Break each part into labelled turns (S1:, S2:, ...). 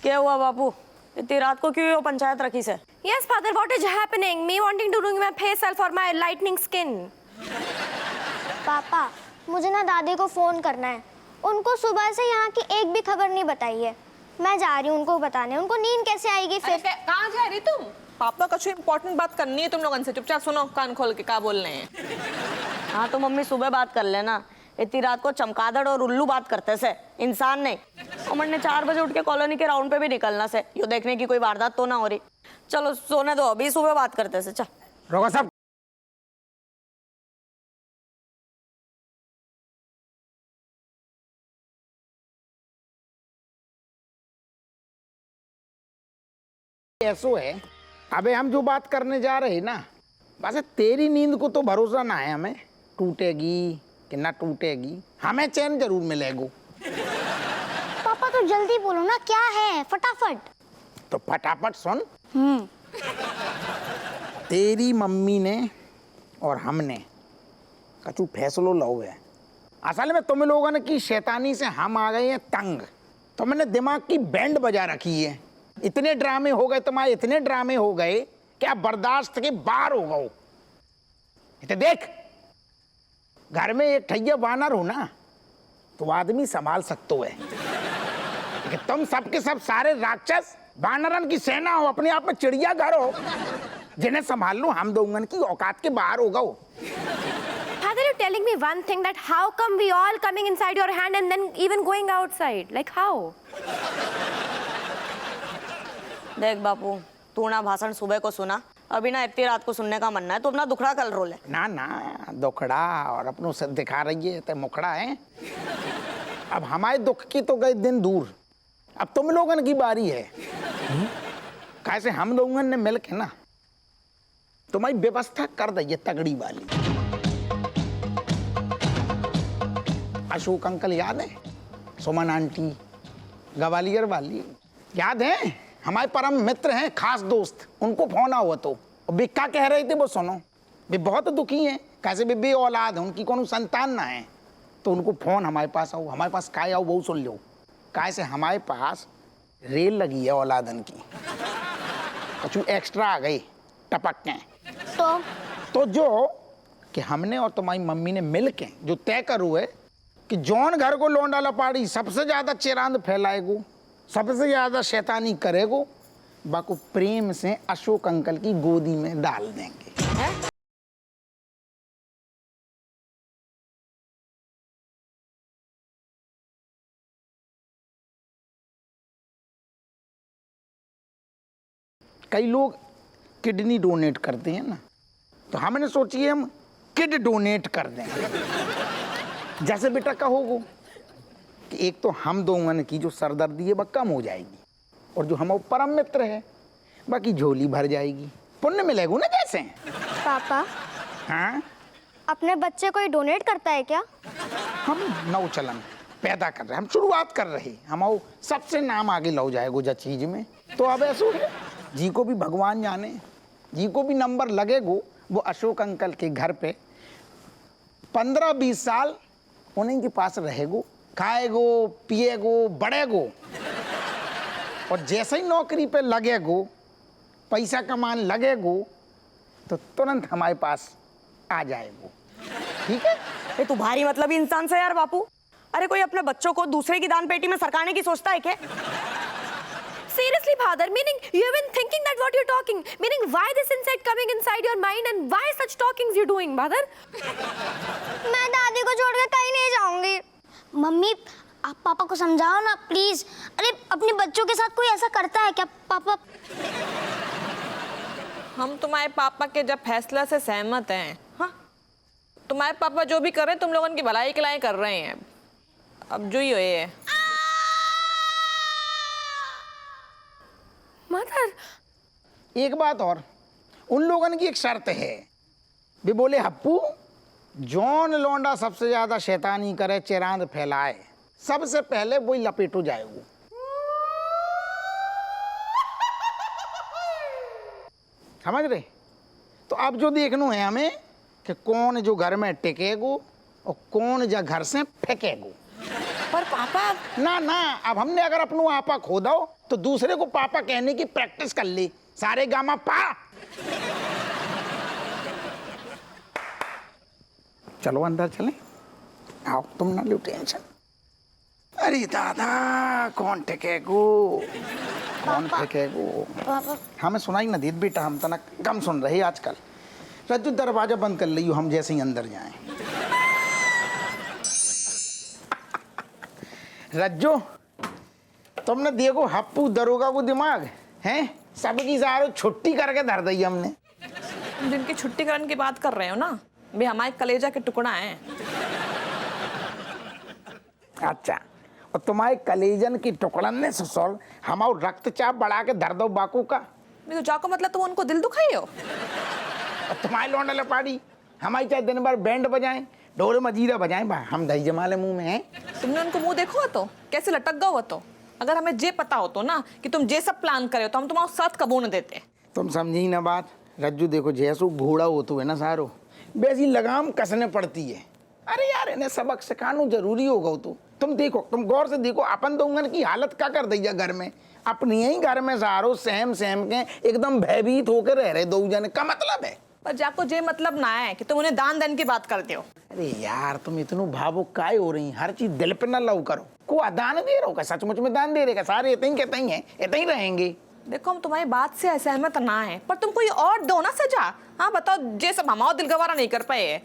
S1: क्या हुआ बापू, इतनी रात को क्यों पंचायत रखी से?
S2: Yes, father, what is happening? Me wanting to do my facial for my lightning skin.
S3: पापा, मुझे ना दादी को फोन करना है। उनको सुबह से यहाँ की एक भी खबर नहीं बताई है। मैं जा रही हूँ उनको बताने। उनको नींद कैसे आएगी फिर?
S4: कहाँ जा रही तुम? पापा कुछ इम्पोर्टेंट बात करनी है तुम लोगों से। चुपचाप सुनो, कान खोल के क्या बोल रहे हैं।
S1: हाँ तो मम्मी सुबह बात कर लेना। इतनी रात को चमगादड़ और उल्लू बात करते से, इंसान नहीं। अमर ने 4 बजे उठ के कॉलोनी के राउंड पे भी निकलना से, यो देखने की कोई वारदात तो ना हो रही। चलो सोने दो, अभी सुबह बात करते से। चल
S5: रोको सब। ऐसो है, अबे हम जो बात करने जा रहे हैं ना, बस तेरी नींद को तो भरोसा ना है हमें, टूटेगी कि ना टूटेगी, हमें चैन जरूर मिलेगा।
S3: पापा तो जल्दी बोलो ना, क्या है फटाफट।
S5: तो फटाफट सुन। तेरी मम्मी ने और हमने कछु फैसलो लो है। असल में तुम लोगों ने की शैतानी से हम आ गए हैं तंग। तुमने दिमाग की बैंड बजा रखी है। इतने ड्रामे हो गए तुम्हारे, इतने ड्रामे हो गए कि अब बर्दाश्त के बाहर हो गए। इतने देख, घर में एक ठैया वानर हो ना तो आदमी संभाल सकते है, कि तुम सबके सब सारे राक्षस वानरन की सेना हो, अपने आप में चिड़िया घर हो, जिन्हें संभाल लो हम दोगन की औकात के बाहर हो गए।
S2: Father, you're telling me one thing, that how come we all coming inside your hand and then even going outside? Like how?
S1: देख बापू, तू ना भाषण सुबह को सुना, अभी ना इतनी रात को सुनने का मन है तो अपना दुखड़ा कल रो ले।
S5: ना ना, दुखड़ा और अपनों से दिखा रही है तो मुखड़ा है। अब हमारे दुख की तो गए दिन दूर, अब तुम लोगन की बारी है। कैसे हम लोगन ने मिल के ना तुम्हारी व्यवस्था कर दी तगड़ी वाली। अशोक अंकल याद है? सुमन आंटी ग्वालियर वाली याद है? हमारे परम मित्र हैं, खास दोस्त। उनको फोन हुआ तो बिक्का कह रहे थे वो सुनो, वे बहुत दुखी हैं। कैसे बे औलाद है, उनकी कोनो संतान ना है, तो उनको फोन हमारे पास आओ, हमारे पास काय आओ वो सुन लो। कैसे हमारे पास रेल लगी है औलादन की, कुछ एक्स्ट्रा आ गई टपक के। तो जो कि हमने और तुम्हारी मम्मी ने मिल के जो तय करो है कि जौन घर को लौंडा लपाड़ी सबसे ज्यादा चिरांद फैलाएगो, सबसे ज्यादा शैतानी करेगो, बाको प्रेम से अशोक अंकल की गोदी में डाल देंगे। है? कई लोग किडनी डोनेट करते हैं ना, तो हमने सोची हम किड डोनेट कर दें। जैसे बेटा कहोगो कि एक तो हम दोगन की जो सरदर्दी है वह कम हो जाएगी, और जो हम परम मित्र है बाकी झोली भर जाएगी, पुण्य मिलेगा ना। जैसे
S3: पापा,
S5: हाँ,
S3: अपने बच्चे को ही डोनेट करता है क्या?
S5: हम नव चलन पैदा कर रहे, हम शुरुआत कर रहे, हम सबसे नाम आगे लो जाएगा जा चीज में। तो अब ऐसा है, जी को भी भगवान जाने, जी को भी नंबर लगेगो वो अशोक अंकल के घर पे 15-20 साल उन्हीं के पास रहेगो, खाएगो पिएगो बढ़ेगो, और जैसे ही नौकरी पे लगेगो, पैसा कमाने लगेगो, तो तुरंत हमारे पास आ जाएगो। ठीक है?
S1: ये तू भारी मतलब इंसान से यार बापू। अरे कोई अपने बच्चों को दूसरे की दान पेटी में सरकाने की सोचता है क्या?
S2: Seriously, father, meaning you have been thinking that what you're talking, meaning why this insect coming inside your mind and why such talkings you doing, mother?
S3: मैं दादी को छोड़ के कहीं नहीं जाऊंगी। मम्मी, आप पापा को समझाओ ना प्लीज। अरे अपने बच्चों के साथ कोई ऐसा करता है क्या पापा?
S4: हम तुम्हारे पापा के जब फैसला से सहमत हैं। हाँ, तुम्हारे पापा जो भी कर रहे हैं तुम लोगों की भलाई के लिए कर रहे हैं। अब जो ही है
S2: मदर,
S5: एक बात और, उन लोगों की एक शर्त है। वे बोले हप्पू, जौन लौंडा सबसे ज्यादा शैतानी करे, चिरांद फैलाए, सबसे पहले वही लपेटो जाएगो। समझ रहे? तो अब जो देखना है हमें कि कौन जो घर में टिकेगो और कौन जा घर से फेंकेगो।
S1: पर पापा
S5: ना ना, अब हमने अगर अपनों आपा खो दो तो दूसरे को पापा कहने की प्रैक्टिस कर ले। सारे गामा पा। चलो अंदर चलें। आओ, तुम ना लो टेंशन। अरे दादा, कौन ठेकेगो, कौन ठेकेगो।
S3: पापा
S5: हमें सुनाई ना दीद बेटा, हम तना कम सुन रहे आजकल। रज्जू दरवाजा बंद कर लियो, हम जैसे ही अंदर जाएं। रज्जू, तुमने देखो हप्पू दरोगा को दिमाग है, सबकी सारो छुट्टी करके धर दी हमने।
S4: तुम जिनकी छुट्टी करने की बात कर रहे हो ना, वे हमारे कलेजा के टुकड़ा हैं।
S5: अच्छा, और तुम्हारे कलेजन की टुकड़न ने ससुर हमारा रक्तचाप बढ़ा के धर दो बाकू का।
S4: नहीं तो जाको मतलब तुम उनको दिल दुखाई हो।
S5: और तुम्हारे लौंडा लपाड़ी हमारी चाहे दिन भर बैंड बजाएं, ढोल मजीरा बजाएं, बा हम दही जमाले मुंह में हैं।
S4: तुमने उनको मुंह देखो तो कैसे लटक गए हो। तो अगर हमें जे पता हो तो ना कि तुम जे सब प्लान करे हो तो हम तुम्हारा साथ कबू न देते।
S5: तुम समझी ना बात। रज्जू देखो, जैसो घोड़ा हो तो है ना सारो, वैसी लगाम कसने पड़ती है। अरे यार, इन्हें सबक सिखाना जरूरी होगा। तो तुम देखो, तुम गौर से देखो, अपन दोंगन की हालत क्या कर दी घर में। अपनी ही घर में सारो सहम सहम के एकदम भयभीत होकर रह रहे दो जने का मतलब है।
S4: पर जाको जे मतलब ना है कि तुम उन्हें दान देने की बात करते हो।
S5: अरे यार, तुम इतनो भावुक काय हो रही, हर चीज दिल पे न लव करो। को दान दे रहे हो क्या, सचमुच में दान दे रहे का? सारे इतने ही कहते ही हैं, इतने ही रहेंगे।
S4: देखो, हम तुम्हारी बात से असहमत ना है, पर तुम कोई और दो ना सजा। हाँ बताओ, जे सब हमारा दिल गवारा नहीं कर पाए है,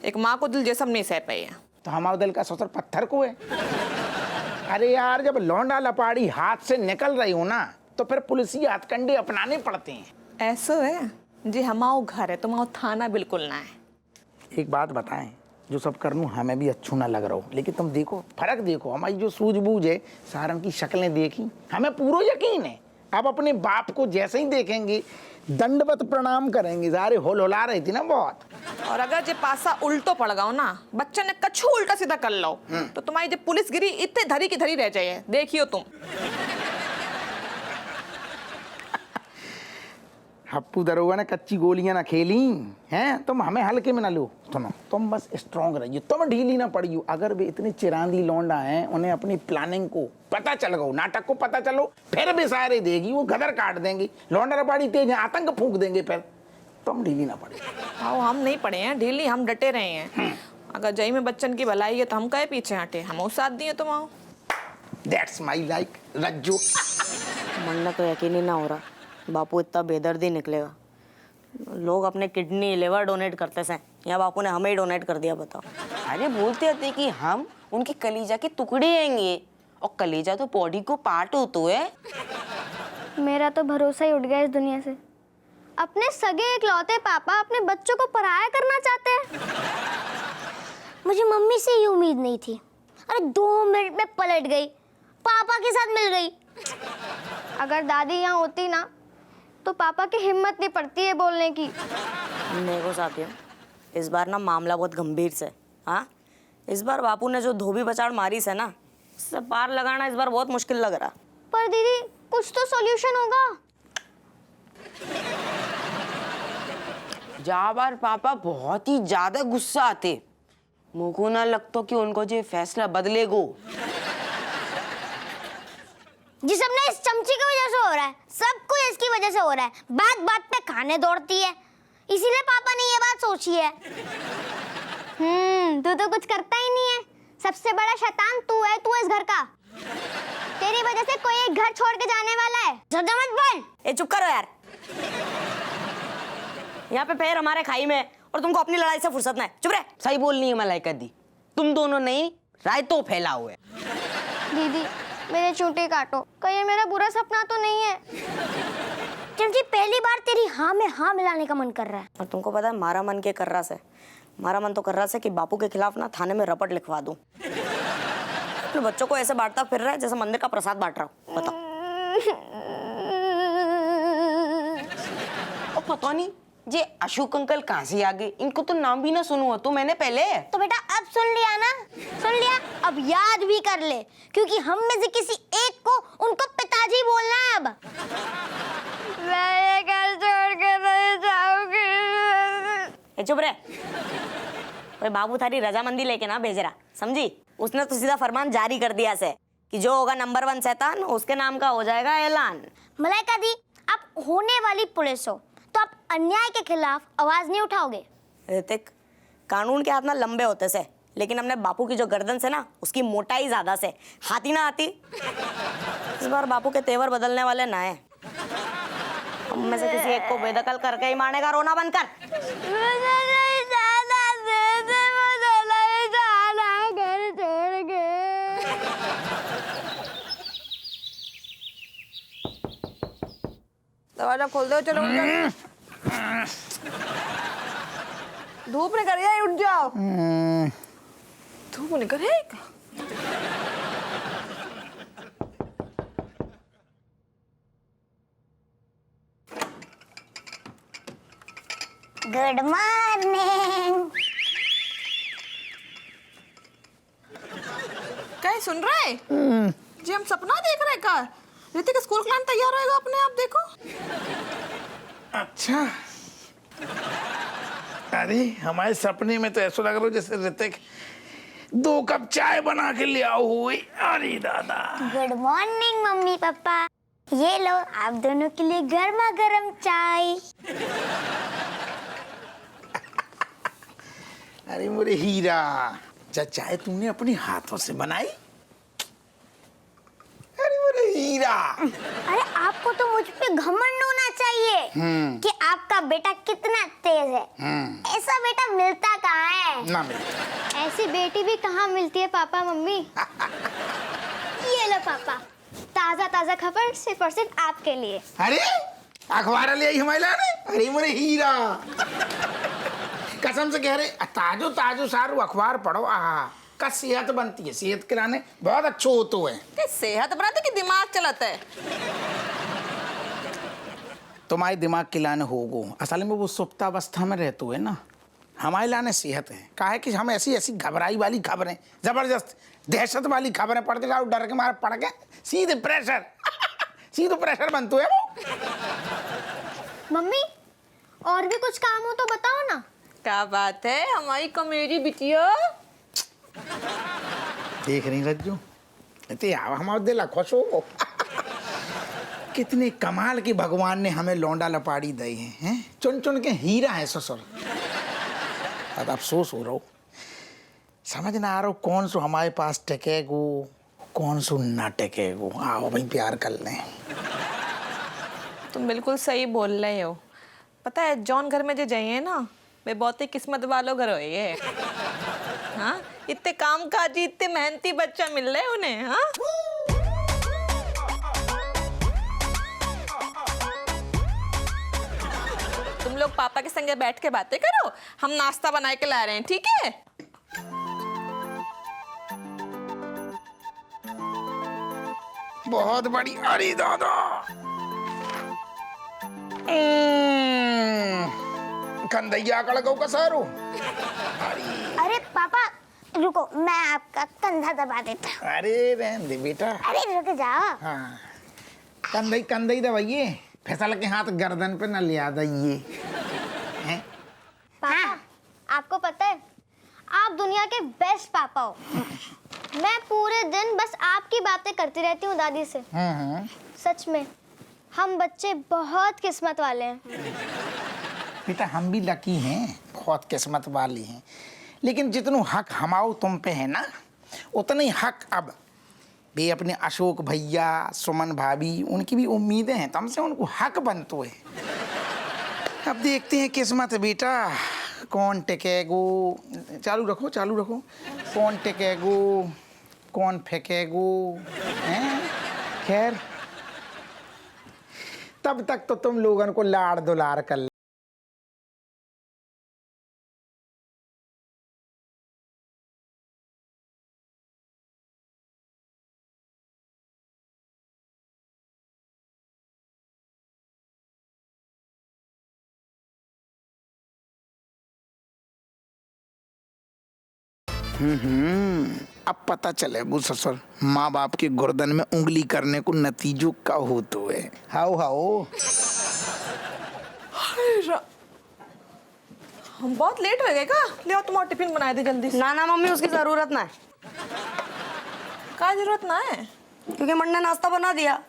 S4: एक माँ को दिल जे सब नहीं सह पाए है,
S5: तो हमारा दिल का ससुर पत्थर को है। अरे यार, जब लौंडा लपाड़ी हाथ से निकल रही हो ना, तो फिर पुलिसी हथकंडे अपनाने पड़ते हैं।
S4: ऐसा है जी, हमारा घर है, तुम्हारा थाना बिल्कुल ना है।
S5: एक बात बताएं, जो सब कर लूँ हमें भी अच्छू ना लग रहा हो, लेकिन तुम देखो फर्क देखो, हमारी जो सूझबूझ है, सारन की शक्लें देखी, हमें पूरा यकीन है। अब अपने बाप को जैसे ही देखेंगे दंडवत प्रणाम करेंगे। सारे होल होला रही थी ना बहुत।
S4: और अगर जे पासा उल्टो पड़ गओ ना, बच्चे ने कछु उल्टा सीधा कर लो, तो तुम्हारी जब पुलिस गिरी इतने धरी की धरी रह जाए, देखियो तुम।
S5: हप्पू दरोगा ने कच्ची गोलियां ना खेली हैं, तुम हमें हल्के में ना लो। सुनो, तुम बस स्ट्रांग रहिए, तुम ढीली ना पड़ियो। अगर वे इतने चिरांदी लौंडा हैं, उन्हें अपनी प्लानिंग को पता चल गो, नाटक को पता चलो, फिर भी सारे देगी, वो गदर काट देंगे। लौंडा बड़ी तेज है, आतंक फूंक देंगे, फिर तुम ढीली ना पड़े।
S4: हाँ, हम नहीं पड़े हैं ढीली, हम डटे रहे हैं। अगर जय में बच्चन की भलाई है तो हम कहे पीछे हटे, हम साथ दिए तुम आओ।
S5: दैट्स माई लाइक रज्जू।
S1: मन तो यकीन ही ना हो रहा बापू इतना बेदर्दी निकलेगा। लोग अपने किडनी लिवर डोनेट करते हैं, या बापू ने हमें ही डोनेट कर दिया, बताओ।
S6: अरे बोलते थे कि हम उनके कलीजा के टुकड़े हैंगे, और कलीजा तो बॉडी को पार्ट होता है।
S3: मेरा तो भरोसा ही उठ गया इस दुनिया से। अपने सगे इकलौते पापा अपने बच्चों को पराया करना चाहते हैं। मुझे मम्मी से ये उम्मीद नहीं थी। अरे 2 मिनट में पलट गई, पापा के साथ मिल गई। अगर दादी यहाँ होती ना, तो पापा की हिम्मत नहीं पड़ती है बोलने की।
S1: मेरे को साथियों, इस बार ना मामला बहुत गंभीर से। हाँ, इस बार बापू ने जो धोबी बचाड़ मारी से ना, इससे पार लगाना इस बार बहुत मुश्किल लग रहा।
S3: पर दीदी, कुछ तो सॉल्यूशन होगा।
S6: जा बार पापा बहुत ही ज्यादा गुस्सा आते, मुझको ना लगता कि उनको जो फैसला बदलेगो।
S3: जी सब ना इस चमची की वजह से हो रहा है, सब कुछ इसकी वजह से हो रहा है। बात बात पे खाने दौड़ती है, इसीलिए पापा ने ये बात सोची है। तू तो कुछ करता ही नहीं है, सबसे बड़ा शैतान तू है, तू इस घर का। तेरी वजह से कोई एक घर छोड़ के जाने वाला है। ज्यादा मत बोल।
S1: ए चुप करो यार, यहाँ पे पैर हमारे खाई में, और तुमको अपनी लड़ाई से फुर्सत ना है। चुप रहे।
S6: सही बोलनी है मलाइका दी, तुम दोनों नहीं रायतो फैला हुआ है।
S3: दीदी, मेरे चूंटी काटो, कहीं मेरा बुरा सपना तो नहीं है। क्योंकि पहली बार तेरी हाँ में हाँ मिलाने का मन कर रहा है।
S1: और तुमको पता है मारा मन के कर रहा से, मारा मन तो कर रहा से कि बापू के खिलाफ ना थाने में रपट लिखवा दूं। अपने बच्चों को ऐसे बांटता फिर रहा है जैसे मंदिर का प्रसाद बांट रहा हूँ, बताओ।
S6: और पता नहीं जे अशोक अंकल कहाँ से आ गए, इनको तो नाम भी ना सुनो तो मैंने पहले।
S3: तो बेटा अब सुन लिया ना, सुन लिया, अब याद भी कर ले, क्योंकि हम में से किसी एक को उनको पिताजी बोलना है। अब मैं ये घर छोड़ के नहीं जाऊंगी।
S1: चुप रहे। भाई बाबू थारी रजामंदी लेके ना भेज रहा, समझी? उसने तो सीधा फरमान जारी कर दिया से कि जो होगा नंबर 1 शैतान उसके नाम का हो जाएगा ऐलान।
S3: मलाइका दी, आप होने वाली पुलिस हो तो आप अन्याय के खिलाफ आवाज नहीं उठाओगे?
S1: ऋतिक, कानून के हाथ ना लंबे होते से, लेकिन हमने बापू की जो गर्दन से ना उसकी मोटाई ज्यादा से, हाथी ना आती। इस बार बापू के तेवर बदलने वाले ना है। हम में से किसी एक को बेदखल करके ही मानेगा। रोना बंद कर।
S3: घर छोड़ के।
S4: दरवाजा खोल दो, चलो धूप निकल रही है, उठ जाओ। धूप निकल रही है।
S3: Good morning.
S4: कहीं सुन रहे जी? हम सपना देख रहे का? ऋतिक स्कूल के लिए तैयार होएगा अपने आप, देखो।
S5: अच्छा, अरे हमारे सपने में तो ऐसा लग रहा है जैसे ऋतिक 2 कप चाय बना के ले आओ हुई। अरे दादा।
S3: गुड मॉर्निंग मम्मी पापा, ये लो आप दोनों के लिए गर्मा गर्म चाय।
S5: अरे मोरे हीरा, चाय तूने अपने हाथों से बनाई? अरे मोरे हीरा।
S3: अरे आपको तो मुझ पे घमंड होना चाहिए कि आपका बेटा कितना तेज है। ऐसा बेटा मिलता कहाँ है?
S5: ना मिलता।
S3: ऐसी बेटी भी कहाँ मिलती है पापा मम्मी। ये लो पापा, ताजा ताजा खबर सिर्फ और सिर्फ आपके लिए।
S5: अरे अखबार ले आई हमारे लाने। अरे मोरे हीरा, कसम से कह रहे ताजो ताजो सारू अखबार पढ़ो। का सेहत बनती है, सेहत के लाने बहुत अच्छो होतो है।
S4: कि सेहत बनाते कि दिमाग चलाता है?
S5: तुम्हारे दिमाग के लाने होगो, असल में वो सुप्तावस्था में रहते हुए ना। हमारे लाने सेहत है। का है कि हम ऐसी ऐसी घबराई वाली खबरें, जबरदस्त दहशत वाली खबरें पढ़ते जाओ, डर के मारे पढ़ के सीधे प्रेशर सीधे प्रेशर बनते है वो।
S3: मम्मी और भी कुछ काम हो तो बताओ ना।
S4: क्या बात है हमारी कॉमेडी बिटिया।
S5: देख रही रज्जू, इतने हमारे दिल खुश हो। कितने कमाल के भगवान ने हमें लौंडा लपाड़ी दे हैं। चुन चुन के हीरा है ससुर। अब अफसोस हो रहा हो, समझ ना आ रहा हो कौन सो हमारे पास टेकेगो, कौन सो ना टेकेगो। आओ भाई प्यार कर लें।
S4: तुम बिल्कुल सही बोल रहे हो। पता है जॉन घर में जो जाइए ना, वे बहुत ही किस्मत वालों घर होइए। हाँ, इतने कामकाजी, इतने मेहनती बच्चा मिल रहे उन्हें। हाँ, तुम लोग पापा के संगे बैठ के बातें करो, हम नाश्ता बना के ला रहे हैं, ठीक है?
S5: बहुत बड़ी। अरे दादा, कंदैया कड़को का सारू।
S3: अरे पापा रुको, मैं आपका कंधा दबा देता हूँ।
S5: अरे रहने दे बेटा।
S3: अरे रुक जाओ।
S5: हाँ, कंधई कंधई दबाइए, फिसल के हाथ गर्दन पे न लिया दइए। हैं?
S3: पापा आपको पता है आप दुनिया के बेस्ट पापा हो। मैं पूरे दिन बस आपकी बातें करती रहती हूँ दादी से। सच में हम बच्चे बहुत किस्मत वाले हैं।
S5: बेटा हम भी लकी हैं, बहुत किस्मत वाली हैं, लेकिन जितनो हक हमाओ तुम पे है ना, उतना ही हक अब भी अपने अशोक भैया, सुमन भाभी, उनकी भी उम्मीदें हैं तुमसे, उनको हक बनतो है। अब देखते हैं किस्मत बेटा, कौन टिकेगो। चालू रखो चालू रखो। कौन टिकेगो, कौन फेंकेगो। हैं? खैर तब तक तो तुम लोगों को लाड़ दुलार कर। अब पता चले वो ससुर माँ बाप के गर्दन में उंगली करने को नतीजों का हो तो है। हाओ हाओ।
S4: हम बहुत लेट हो गए का? ले आओ तुम्हारा टिफिन बनाए दे जल्दी से।
S1: ना ना मम्मी, उसकी जरूरत ना है।
S4: का जरूरत ना है?
S1: क्योंकि मन ने नाश्ता बना दिया।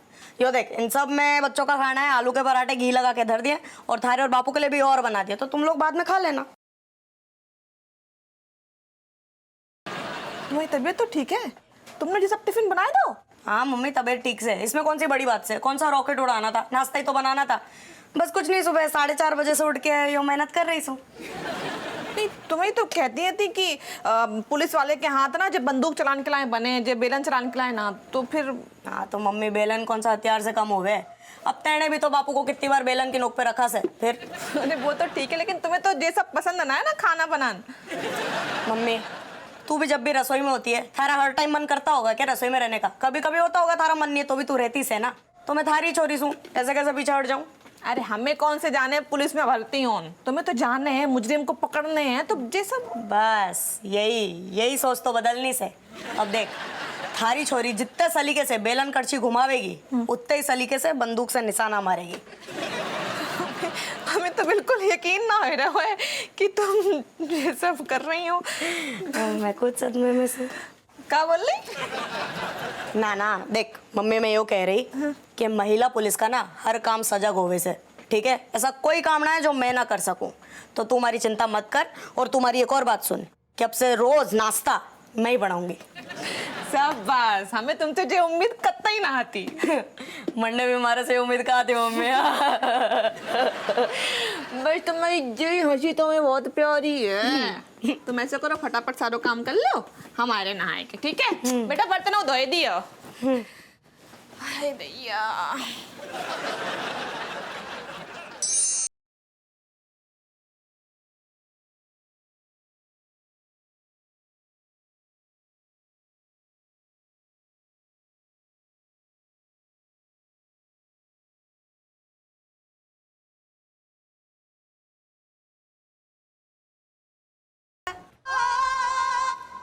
S1: यो देख, इन सब में बच्चों का खाना है, आलू के पराठे घी लगा के धर दिए, और थारे और बापू के लिए भी और बना दिया, तो तुम लोग बाद में खा लेना।
S4: तुम्हारी तबीयत तो ठीक है? तुमने ये सब टिफिन बनाए दो?
S1: हाँ मम्मी, तबीयत ठीक से, इसमें कौन सी बड़ी बात से, कौन सा रॉकेट उड़ाना था, नाश्ता ही तो बनाना था। बस कुछ नहीं, सुबह 4:30 बजे से उठ के यो मेहनत कर रही हूँ।
S4: नहीं, तुम्हें तो कहती थी कि पुलिस वाले के हाथ ना जब बंदूक चलाने के लाए बने, जब बेलन चलाने के लाए ना, तो फिर।
S1: हाँ तो मम्मी, बेलन कौन सा हथियार से कम हो गए? अब तेने भी तो बापू को कितनी बार बेलन की नोक पे रखा से। फिर
S4: अरे वो तो ठीक है, लेकिन तुम्हें तो ये सब पसंद ना है ना, खाना बनाना।
S1: मम्मी, तू भी जब भी रसोई में होती है, थारा हर टाइम मन करता होगा क्या रसोई में रहने का? कभी कभी होता होगा थारा मन नहीं है, तो भी तू रहती से ना। तो मैं थारी छोरी हूँ, ऐसे कैसे पीछे हट जाऊँ?
S4: अरे हमें कौन से जाने पुलिस में भर्ती हो, तुम्हें तो जाने हैं, मुजरिम को पकड़ने हैं, तो ये सब।
S1: बस यही सोच तो बदलनी से। अब देख, थारी छोरी जितने सलीके से बेलन कड़छी घुमावेगी, उतने ही सलीके से बंदूक से निशाना मारेगी।
S4: हमें तो बिल्कुल यकीन ना हो रहा है कि तुम ये सब कर रही हो।
S1: मैं कुछ सदमे में से।
S4: क्या बोल रही?
S1: ना देख मम्मी, मैं यो कह रही कि महिला पुलिस का ना हर काम सजग होवे से, ठीक है? ऐसा कोई काम ना है जो मैं ना कर सकूं। तो तू हमारी चिंता मत कर, और तुम्हारी एक और बात सुन कि अब से रोज नाश्ता मैं ही बनाऊंगी।
S4: शाबाश, हमें तुमसे जो उम्मीद कतई ना आती।
S1: मंडे भी हमारे से उम्मीद का आती मम्मी।
S4: बस तुम्हारी जी हंसी तो में बहुत प्यारी है। तुम ऐसा करो, फटाफट सारा काम कर लो, हमारे नहाए के, ठीक है? बेटा बर्तन धोए दियो। अरे भैया,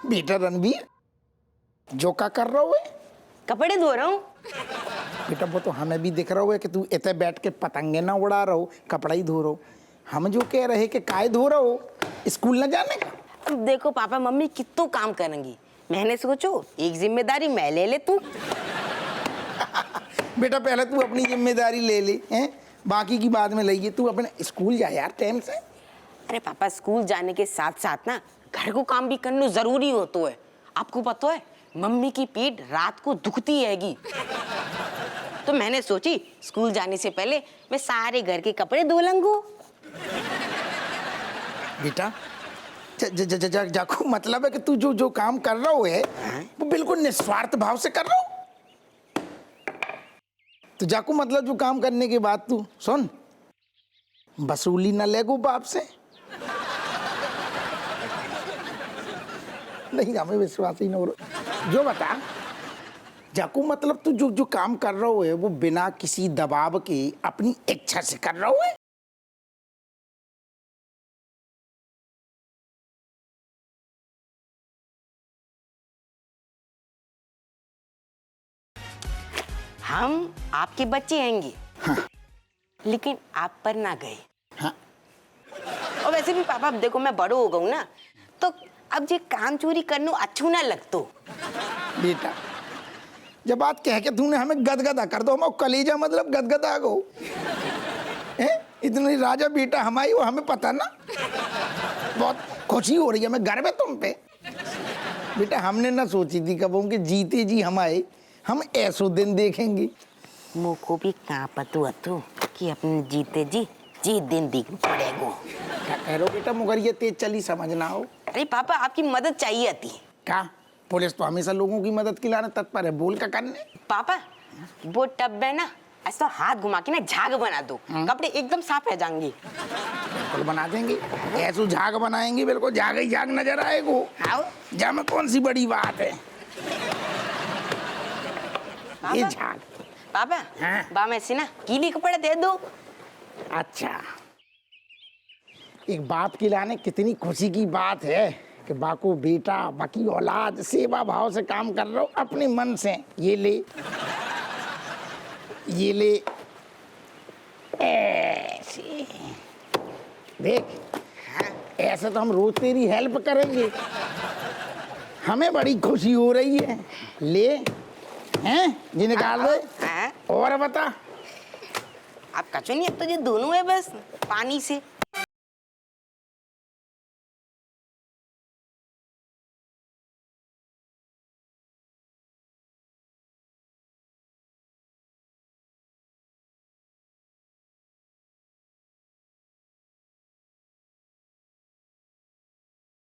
S5: बेटा रणबीर, जो का कर रहा है?
S6: कपड़े धो रहा हूँ।
S5: बेटा वो तो हमें भी दिख रहा है कि तू इतने बैठ के पतंगे ना उड़ा रहा हो, कपड़ा ही धो रहा हो। हम जो कह रहे कि काय धो रहा हो, स्कूल न जाने का?
S6: अब देखो पापा मम्मी कितना काम करेंगी, मैंने सोचो एक जिम्मेदारी मैं ले ले तू।
S5: बेटा पहले तू अपनी जिम्मेदारी ले ले, हैं? बाकी की बाद में लइए। तू अपने स्कूल जा यार टाइम से।
S6: अरे पापा, स्कूल जाने के साथ साथ ना घर को काम भी करना जरूरी होता है। आपको पता है मम्मी की पीठ रात को दुखती हैगी, तो मैंने सोची स्कूल जाने से पहले मैं सारे घर के कपड़े धो लूंगा।
S5: बेटा जाकू, मतलब है कि तू जो काम कर रहा है वो बिल्कुल निस्वार्थ भाव से कर रहा हो। तो जाकू मतलब जो काम करने के बाद तू सुन, वसूली न लेगो बाप से। नहीं, हमें विश्वास ही नहीं हो रहा। जो बता जाकू, मतलब तू जो काम कर रहा है वो बिना किसी दबाव के अपनी इच्छा से कर रहा है?
S6: हम आपके बच्चे आएंगे,
S5: हाँ।
S6: लेकिन आप पर ना गए।
S5: हाँ।
S6: और वैसे भी पापा अब देखो मैं बड़ो हो गऊ ना, तो अब ये काम चोरी करना अच्छू ना लगतो।
S5: बेटा जब बात कह के तूने हमें गदगदा कर दो, हम कलेजा मतलब गदगदा गो। इतनी राजा बेटा हमारी, वो हमें पता ना। बहुत खुशी हो रही है, हमें गर्व है तुम पे। बेटा हमने ना सोची थी कब उनके जीते जी हमारे हम ऐसो दिन देखेंगे।
S6: मुझको भी कहाँ पता हतो कि अपने जीते जी दिन दिख पड़ेगो।
S5: क्या कह रहे हो बेटा, मगर ये तेज चली समझना हो।
S6: अरे पापा आपकी मदद चाहिए थी।
S5: क्या? पुलिस तो हमेशा लोगों की मदद के लाने तत्पर है, बोल का करने।
S6: पापा वो टब है ना, ऐसा हाथ घुमा के ना झाग बना दो, कपड़े एकदम साफ रह जाएंगे।
S5: बिल्कुल बना देंगे, ऐसो झाग बनाएंगे बिल्कुल झाग ही झाग नजर आएगो।
S6: आओ
S5: जा में कौन सी बड़ी बात है ये
S6: पापा,
S5: झाग।
S6: पापा
S5: हाँ?
S6: बा में से ना गीली कपड़े दे दो।
S5: अच्छा, एक बाप की लाने कितनी खुशी की बात है कि बाको बेटा बाकी औलाद सेवा भाव से काम कर रहा हो अपने मन से। ये ले ऐसे देख, ऐसे तो हम रोज तेरी हेल्प करेंगे, हमें बड़ी खुशी हो रही है। ले हैं जी निकाल दे।
S6: हैं?
S5: और बता।
S6: आप कचो नहीं, अब तो ये दोनों है बस पानी से।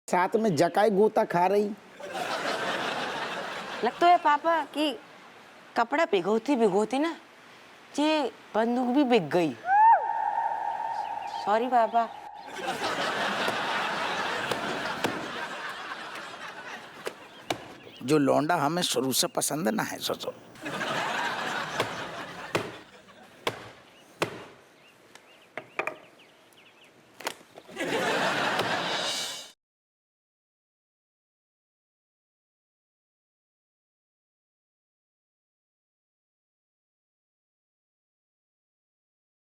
S5: साथ में जकाई गोता खा रही।
S6: लगता है पापा कि कपड़ा भिगोती भिगोती ना ये बंदूक भी बिक गई। सॉरी पापा।
S5: जो लौंडा हमें शुरू से पसंद ना है सोचो।